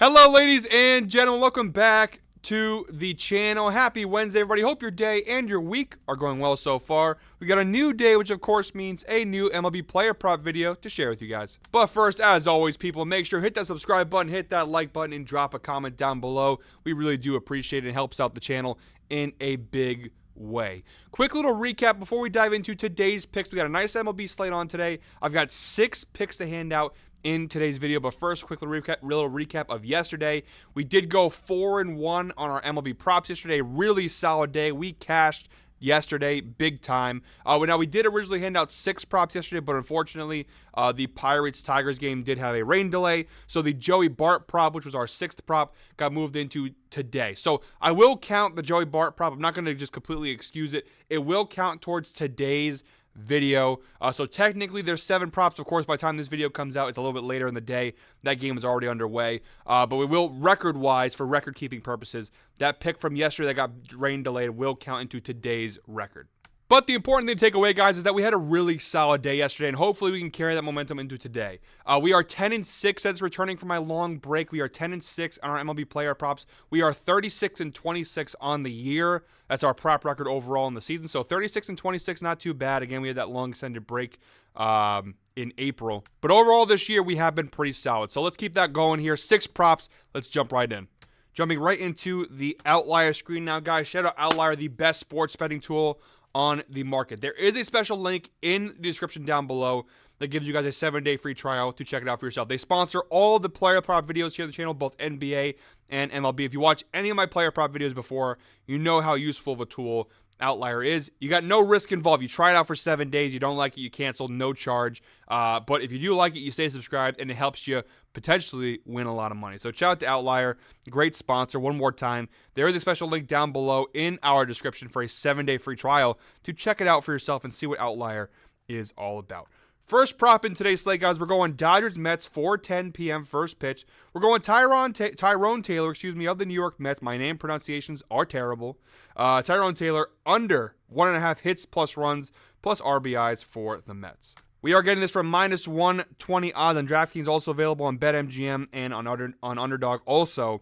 Hello, ladies and gentlemen. Welcome back to the channel. Happy Wednesday, everybody. Hope your day and your week are going well so far. We got a new day, which of course means a new MLB Player Prop video to share with you guys. But first, as always, people, make sure to hit that subscribe button, hit that like button, and drop a comment down below. We really do appreciate it. It helps out the channel in a big way. Quick little recap before we dive into today's picks. We got a nice MLB slate on today. I've got 6 picks to hand out in today's video, but first, quick little recap of yesterday. We did go 4-1 on our MLB props yesterday. Really solid day. We cashed yesterday big time. Now, we did originally hand out 6 props yesterday, but unfortunately, the Pirates-Tigers game did have a rain delay, so the Joey Bart prop, which was our 6th prop, got moved into today. So I will count the Joey Bart prop. I'm not going to just completely excuse it. It will count towards today's video. So technically there's 7 props. Of course, by the time this video comes out, it's a little bit later in the day. That game is already underway. But we will, record-wise, for record-keeping purposes, that pick from yesterday that got rain delayed will count into today's record. But the important thing to take away, guys, is that we had a really solid day yesterday, and hopefully we can carry that momentum into today. We are 10-6 since returning from my long break. We are 10-6 on our MLB player props. We are 36-26 on the year. That's our prop record overall in the season. So 36-26, not too bad. Again, we had that long extended break in April. But overall this year, we have been pretty solid. So let's keep that going here. 6 props. Let's jump right in. Jumping right into the Outlier screen now, guys. Shout out Outlier, the best sports betting tool on the market. There is a special link in the description down below that gives you guys a 7-day free trial to check it out for yourself. They sponsor all of the player prop videos here on the channel, both NBA and MLB. If you watch any of my player prop videos before, you know how useful of a tool Outlier is. You got no risk involved. You try it out for 7 days. You don't like it, you cancel, no charge. But if you do like it, you stay subscribed, and it helps you potentially win a lot of money. So shout out to Outlier, great sponsor. One more time, there is a special link down below in our description for a 7-day free trial to check it out for yourself and see what Outlier is all about. First prop in today's slate, guys, we're going Dodgers-Mets, 4:10 p.m. first pitch. We're going Tyrone Taylor, of the New York Mets. My name pronunciations are terrible. Tyrone Taylor under 1.5 hits plus runs plus RBIs for the Mets. We are getting this from -120 odds on DraftKings, also available on BetMGM and on Underdog, also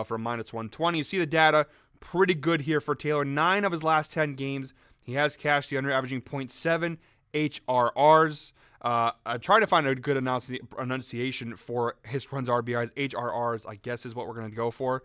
for -120. You see the data, pretty good here for Taylor. 9 of his last 10 games, he has cashed the under, averaging .7 HRRs. I try to find a good enunciation for his runs, RBIs. HRRs, I guess, is what we're going to go for.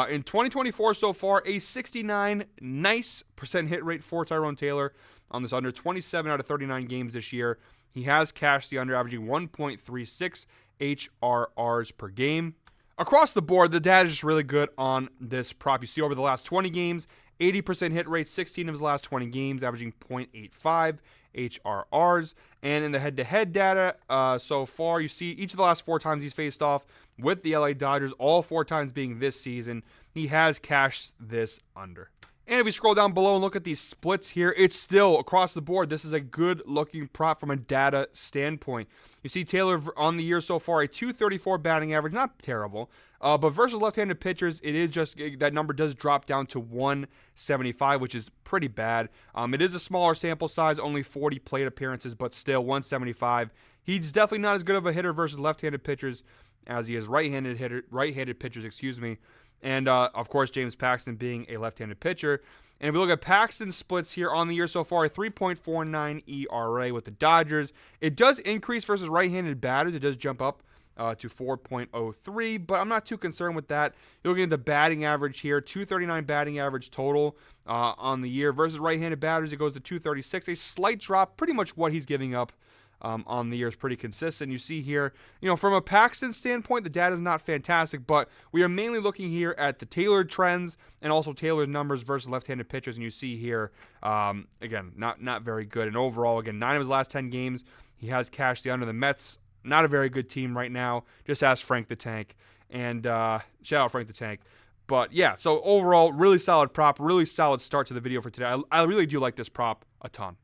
In 2024 so far, a 69% hit rate for Tyrone Taylor on this under. 27 out of 39 games this year. He has cashed the under, averaging 1.36 HRRs per game. Across the board, the data is just really good on this prop. You see over the last 20 games, 80% hit rate, 16 of his last 20 games, averaging .85 HRRs. And in the head-to-head data so far, you see each of the last 4 times he's faced off with the LA Dodgers, all 4 times being this season, he has cashed this under. And if we scroll down below and look at these splits here, it's still across the board. This is a good looking prop from a data standpoint. You see Taylor on the year so far, a .234 batting average, not terrible. But versus left-handed pitchers, it is just that number does drop down to 175, which is pretty bad. It is a smaller sample size, only 40 plate appearances, but still 175. He's definitely not as good of a hitter versus left-handed pitchers as he is right-handed pitchers, excuse me. And, of course, James Paxton being a left-handed pitcher. And if we look at Paxton's splits here on the year so far, a 3.49 ERA with the Dodgers. It does increase versus right-handed batters. It does jump up to 4.03, but I'm not too concerned with that. You're looking at the batting average here, 239 batting average total on the year. Versus right-handed batters, it goes to 236. A slight drop, pretty much what he's giving up on the year is pretty consistent. You see here, from a Paxton standpoint, the data is not fantastic, but we are mainly looking here at the Taylor trends and also Taylor's numbers versus left-handed pitchers. And you see here, again, not very good. And overall, again, 9 of his last 10 games, he has cashed the under. The Mets, not a very good team right now. Just ask Frank the Tank. And shout out Frank the Tank. But yeah, so overall, really solid prop, really solid start to the video for today. I really do like this prop a ton.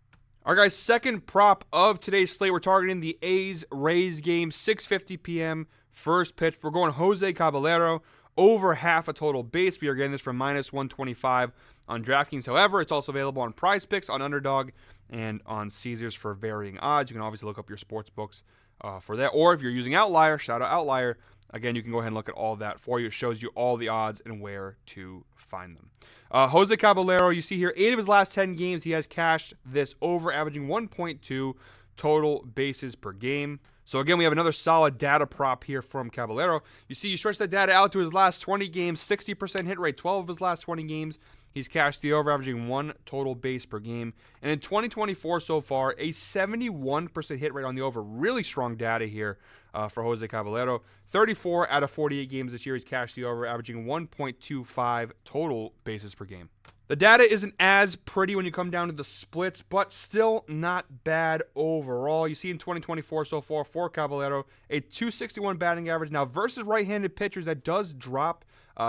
All right, guys, second prop of today's slate. We're targeting the A's-Rays game, 6:50 p.m. first pitch. We're going Jose Caballero over half a total base. We are getting this from -125 on DraftKings. However, it's also available on Prize Picks, on Underdog, and on Caesars for varying odds. You can obviously look up your sports books for that. Or if you're using Outlier, shout out Outlier, Again, you can go ahead and look at all that for you. It shows you all the odds and where to find them. Jose Caballero, you see here, 8 of his last 10 games, he has cashed this over, averaging 1.2 total bases per game. So again, we have another solid data prop here from Caballero. You see, you stretch that data out to his last 20 games, 60% hit rate, 12 of his last 20 games. He's cashed the over, averaging 1 total base per game. And in 2024 so far, a 71% hit rate on the over. Really strong data here for Jose Caballero. 34 out of 48 games this year, he's cashed the over, averaging 1.25 total bases per game. The data isn't as pretty when you come down to the splits, but still not bad overall. You see in 2024 so far for Caballero, a 261 batting average. Now versus right-handed pitchers, that does drop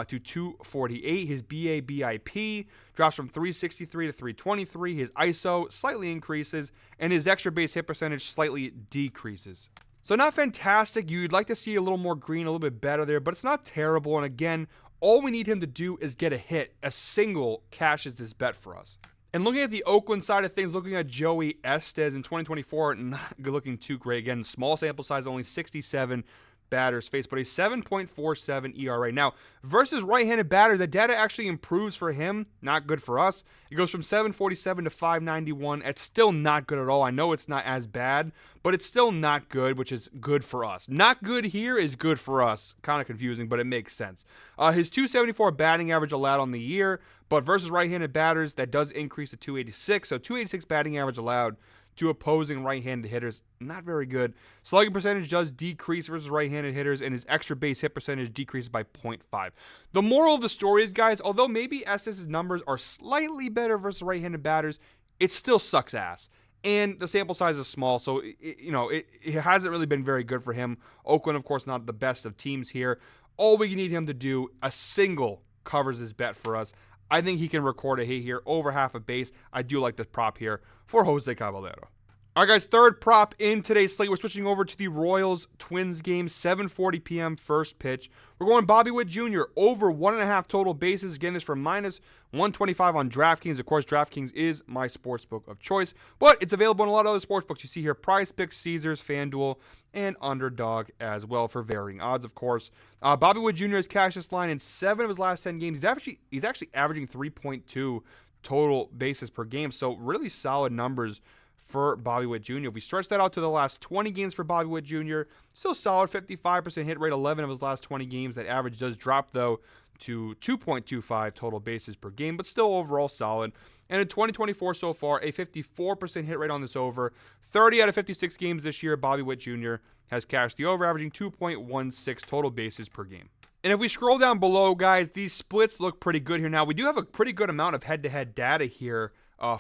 to 248. His BABIP drops from 363 to 323. His ISO slightly increases, and his extra base hit percentage slightly decreases. So not fantastic. You'd like to see a little more green, a little bit better there, but it's not terrible. And again, all we need him to do is get a hit. A single cashes this bet for us. And looking at the Oakland side of things, looking at Joey Estes in 2024, not looking too great. Again, small sample size, only 67 batters faced, but a 7.47 ERA. Now, versus right-handed batters, the data actually improves for him. Not good for us. It goes from 747 to 591. It's still not good at all. I know it's not as bad, but it's still not good, which is good for us. Not good here is good for us. Kind of confusing, but it makes sense. His 274 batting average allowed on the year, but versus right-handed batters, that does increase to 286. So 286 batting average allowed to opposing right-handed hitters. Not very good. Slugging percentage does decrease versus right-handed hitters, and his extra base hit percentage decreases by 0.5. The moral of the story is, guys, although maybe Estes' numbers are slightly better versus right-handed batters, it still sucks ass. And the sample size is small, so it hasn't really been very good for him. Oakland, of course, not the best of teams here. All we need him to do, a single covers his bet for us. I think he can record a hit here, over half a base. I do like this prop here for Jose Caballero. All right, guys, third prop in today's slate. We're switching over to the Royals-Twins game, 7:40 p.m. first pitch. We're going Bobby Witt Jr. over 1.5 total bases. Again, this from minus 125 on DraftKings. Of course, DraftKings is my sportsbook of choice, but it's available in a lot of other sportsbooks. You see here, Prize Picks, Caesars, FanDuel, and Underdog as well for varying odds, of course. Bobby Witt Jr. has cashed this line in 7 of his last 10 games. He's actually averaging 3.2 total bases per game, so really solid numbers for Bobby Witt Jr. If we stretch that out to the last 20 games for Bobby Witt Jr., still solid, 55% hit rate, 11 of his last 20 games. That average does drop, though, to 2.25 total bases per game, but still overall solid. And in 2024 so far, a 54% hit rate on this over. 30 out of 56 games this year, Bobby Witt Jr. has cashed the over, averaging 2.16 total bases per game. And if we scroll down below, guys, these splits look pretty good here. Now, we do have a pretty good amount of head-to-head data here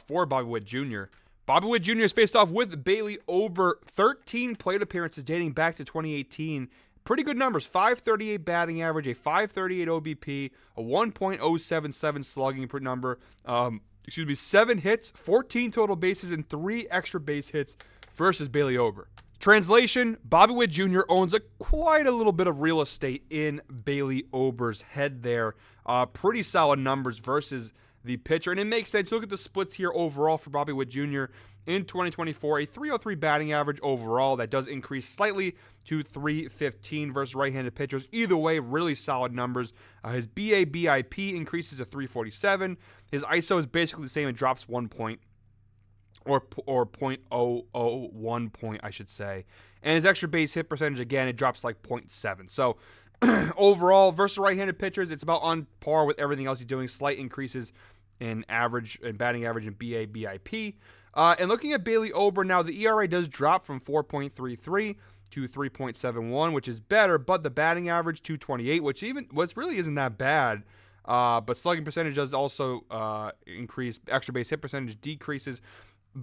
for Bobby Witt Jr. Bobby Witt Jr. has faced off with Bailey Ober, 13 plate appearances dating back to 2018. Pretty good numbers, 538 batting average, a 538 OBP, a 1.077 slugging per number, 7 hits, 14 total bases, and 3 extra base hits versus Bailey Ober. Translation, Bobby Witt Jr. owns quite a little bit of real estate in Bailey Ober's head there. Pretty solid numbers versus the pitcher, and it makes sense. Look at the splits here overall for Bobby Witt Jr. in 2024, a 303 batting average overall. That does increase slightly to 315 versus right-handed pitchers. Either way, really solid numbers. His BABIP increases to 347. His ISO is basically the same. It drops 1 point, or 0.001 point, I should say. And his extra base hit percentage, again, it drops like 0.7. So overall, versus right-handed pitchers, it's about on par with everything else he's doing. Slight increases in average and batting average and BABIP. And looking at Bailey Ober now, the ERA does drop from 4.33 to 3.71, which is better, but the batting average 228, which really isn't that bad. But slugging percentage does also increase. Extra base hit percentage decreases.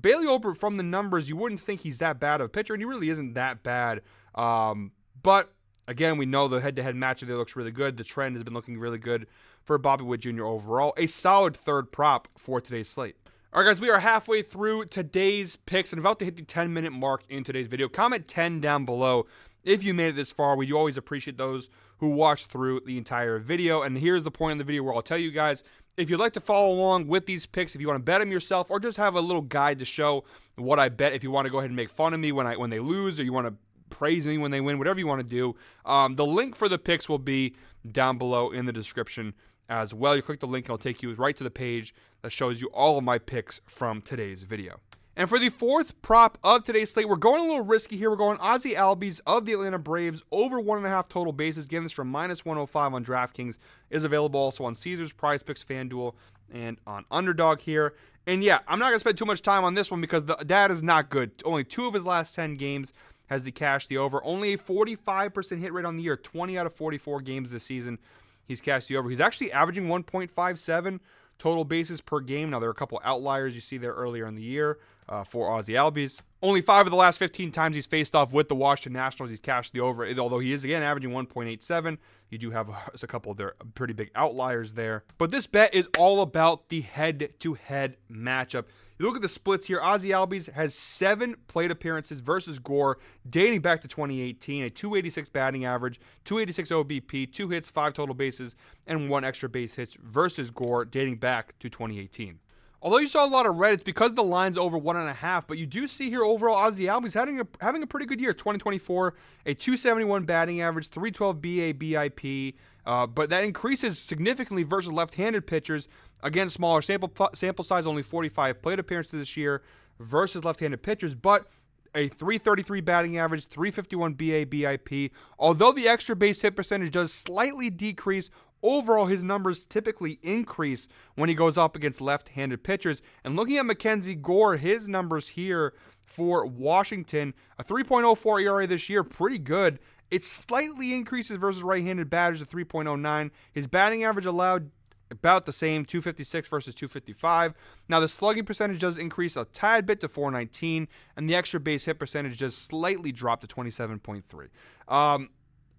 Bailey Ober, from the numbers, you wouldn't think he's that bad of a pitcher, and he really isn't that bad. But again, we know the head-to-head matchup there looks really good. The trend has been looking really good for Bobby Witt Jr. overall. A solid third prop for today's slate. All right, guys, we are halfway through today's picks and about to hit the 10-minute mark in today's video. Comment 10 down below if you made it this far. We do always appreciate those who watch through the entire video. And here's the point in the video where I'll tell you guys, if you'd like to follow along with these picks, if you want to bet them yourself, or just have a little guide to show what I bet, if you want to go ahead and make fun of me when they lose, or you want to praise me when they win, whatever you want to do. The link for the picks will be down below in the description as well. You click the link and it'll take you right to the page that shows you all of my picks from today's video. And for the fourth prop of today's slate, we're going a little risky here. We're going Ozzie Albies of the Atlanta Braves over 1.5 total bases. Again, this from -105 on DraftKings. Is available also on Caesars, Prize Picks, FanDuel, and on Underdog here. And yeah, I'm not going to spend too much time on this one because the data is not good. Only 2 of his last 10 games has he cashed the over. Only a 45% hit rate on the year. 20 out of 44 games this season he's cashed the over. He's actually averaging 1.57 total bases per game. Now, there are a couple outliers you see there earlier in the year for Ozzie Albies. Only 5 of the last 15 times he's faced off with the Washington Nationals, he's cashed the over. Although he is, again, averaging 1.87. You do have a couple of their pretty big outliers there. But this bet is all about the head-to-head matchup. You look at the splits here. Ozzie Albies has 7 plate appearances versus Gore dating back to 2018. A 286 batting average, 286 OBP, 2 hits, 5 total bases, and 1 extra base hits versus Gore dating back to 2018. Although you saw a lot of red, it's because the line's over 1.5. But you do see here overall Ozzie Albies having a pretty good year. 2024, a 271 batting average, 312 BA BIP. But that increases significantly versus left-handed pitchers. Again, smaller sample size, only 45 plate appearances this year versus left-handed pitchers. But a 333 batting average, 351 BA BIP. Although the extra base hit percentage does slightly decrease, overall his numbers typically increase when he goes up against left-handed pitchers. And looking at Mackenzie Gore, his numbers here for Washington, a 3.04 ERA this year, pretty good. It slightly increases versus right-handed batters at 3.09. His batting average allowed about the same, 256 versus 255. Now, the slugging percentage does increase a tad bit to 419, and the extra base hit percentage does slightly drop to 27.3.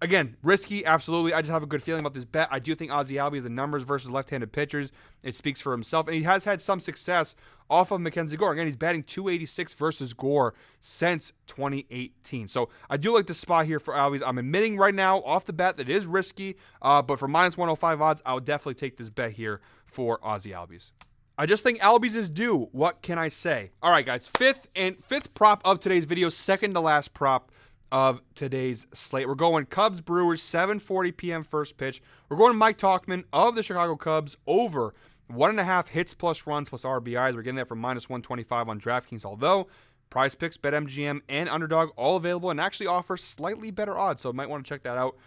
Again, risky, absolutely. I just have a good feeling about this bet. I do think Ozzie Albies, the numbers versus left-handed pitchers, it speaks for himself. And he has had some success off of Mackenzie Gore. Again, he's batting 286 versus Gore since 2018. So I do like the spot here for Albies. I'm admitting right now off the bat that it is risky, but for -105 odds, I would definitely take this bet here for Ozzie Albies. I just think Albies is due. What can I say? All right, guys, fifth prop of today's video, second to last prop of today's slate. We're going Cubs Brewers, 7:40 p.m. first pitch. We're going Mike Tauchman of the Chicago Cubs over 1.5 hits plus runs plus RBIs. We're getting that from -125 on DraftKings, although Prize Picks, BetMGM, and Underdog all available and actually offer slightly better odds. So you might want to check that out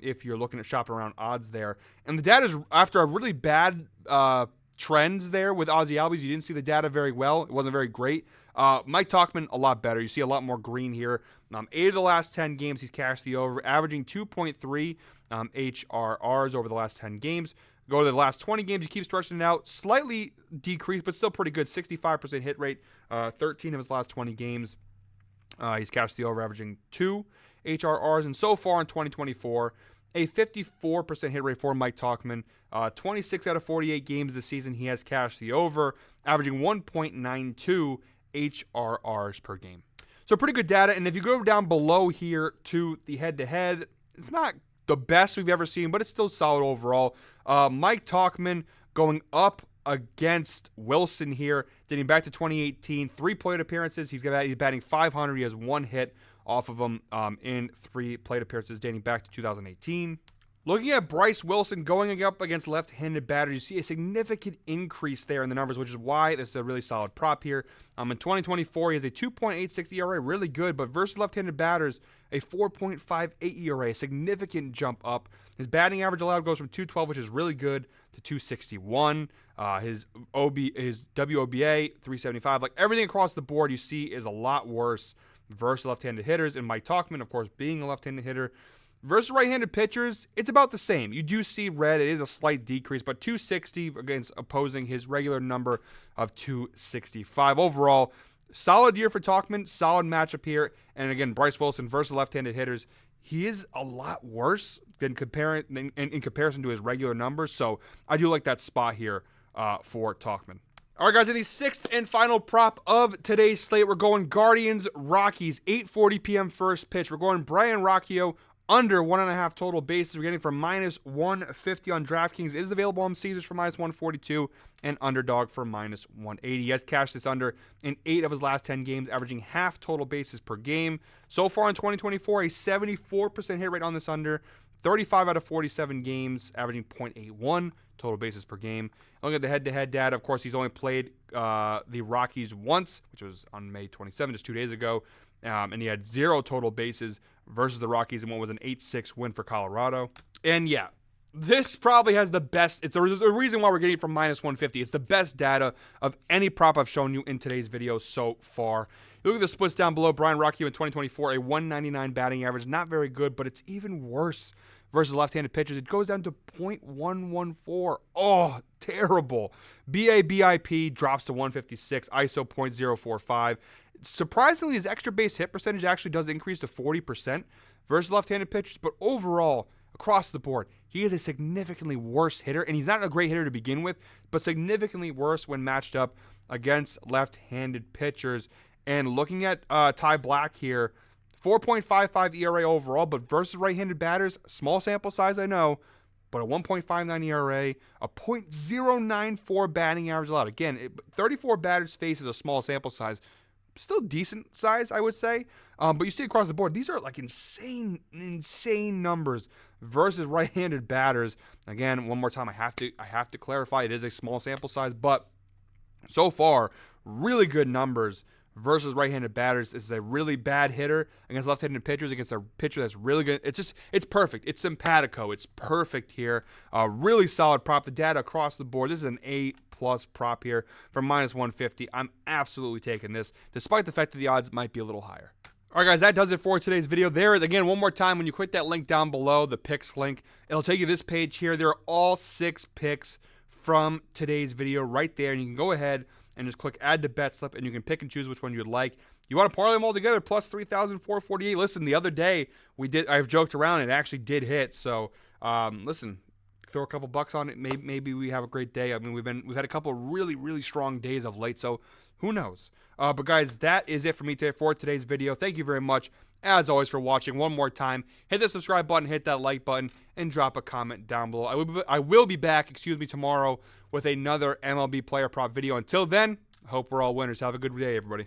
if you're looking at shopping around odds there. And the data is, after a really bad trends there with Ozzie Albies, you didn't see the data very well. It wasn't very great. Mike Tauchman, a lot better. You see a lot more green here. 8 of the last 10 games, he's cashed the over, averaging 2.3 HRRs over the last 10 games. Go to the last 20 games, he keeps stretching it out. Slightly decreased, but still pretty good. 65% hit rate. 13 of his last 20 games, he's cashed the over, averaging 2 HRRs. And so far in 2024, a 54% hit rate for Mike Tauchman. 26 out of 48 games this season, he has cashed the over, averaging 1.92 HRRs per game. So pretty good data. And if you go down below here to the head-to-head, it's not the best we've ever seen, but it's still solid overall. Mike Tauchman going up against Wilson here, dating back to 2018. 3 plate appearances. He's batting 500. He has 1 hit off of him in 3 plate appearances dating back to 2018. Looking at Bryce Wilson going up against left-handed batters, you see a significant increase there in the numbers, which is why this is a really solid prop here. In 2024, he has a 2.86 ERA, really good, but versus left-handed batters, a 4.58 ERA, a significant jump up. His batting average allowed goes from 212, which is really good, to 261. His WOBA, 375. Like everything across the board you see is a lot worse versus left-handed hitters. And Mike Tauchman, of course, being a left-handed hitter, versus right-handed pitchers, it's about the same. You do see red. It is a slight decrease, but 260 against opposing his regular number of 265. Overall, solid year for Tauchman, solid matchup here. And again, Bryce Wilson versus left-handed hitters, he is a lot worse than in comparison to his regular numbers. So I do like that spot here for Tauchman. All right, guys, in the 6th and final prop of today's slate, we're going Guardians Rockies, 8:40 p.m. first pitch. We're going Brian Rocchio under 1.5 total bases. We're getting from minus 150 on DraftKings. It is available on Caesars for minus 142 and Underdog for minus 180. He has cashed this under in 8 of his last 10 games, averaging half total bases per game. So far in 2024, a 74% hit rate on this under, 35 out of 47 games, averaging .81 total bases per game. Look at the head-to-head data. Of course, he's only played the Rockies once, which was on May 27, just 2 days ago. And he had 0 total bases versus the Rockies in what was an 8-6 win for Colorado. And yeah, this probably has the best. It's the reason why we're getting it from minus 150. It's the best data of any prop I've shown you in today's video so far. You look at the splits down below. Brian Rocchio in 2024, a 199 batting average. Not very good, but it's even worse versus left-handed pitchers. It goes down to .114. Oh, terrible. BABIP drops to 156. ISO .045. Surprisingly, his extra base hit percentage actually does increase to 40% versus left-handed pitchers, but overall, across the board, he is a significantly worse hitter, and he's not a great hitter to begin with, but significantly worse when matched up against left-handed pitchers. And looking at Ty Black here, 4.55 ERA overall, but versus right-handed batters, small sample size, I know, but a 1.59 ERA, a .094 batting average allowed. Again, 34 batters faces a small sample size. Still decent size, I would say. But you see across the board, these are like insane numbers versus right-handed batters. Again, one more time, I have to clarify, it is a small sample size, but so far, really good numbers versus right-handed batters. This is a really bad hitter against left-handed pitchers, against a pitcher that's really good. It's perfect. It's simpatico. It's perfect here. Really solid prop. The data across the board. This is an A+ prop here for minus 150. I'm absolutely taking this, despite the fact that the odds might be a little higher. All right, guys, that does it for today's video. There is, again, one more time, when you click that link down below, the picks link, it'll take you to this page here. There are all 6 picks from today's video right there, and you can go ahead and just click add to bet slip, and you can pick and choose which one you'd like. You want to parlay them all together, plus 3,448. Listen, the other day I've joked around, it actually did hit. So listen, throw a couple bucks on it. Maybe we have a great day. I mean, we've had a couple really strong days of late, so who knows? But guys, that is it for me today for today's video. Thank you very much, as always, for watching. One more time, hit the subscribe button, hit that like button, and drop a comment down below. I will be back, tomorrow with another MLB player prop video. Until then, I hope we're all winners. Have a good day, everybody.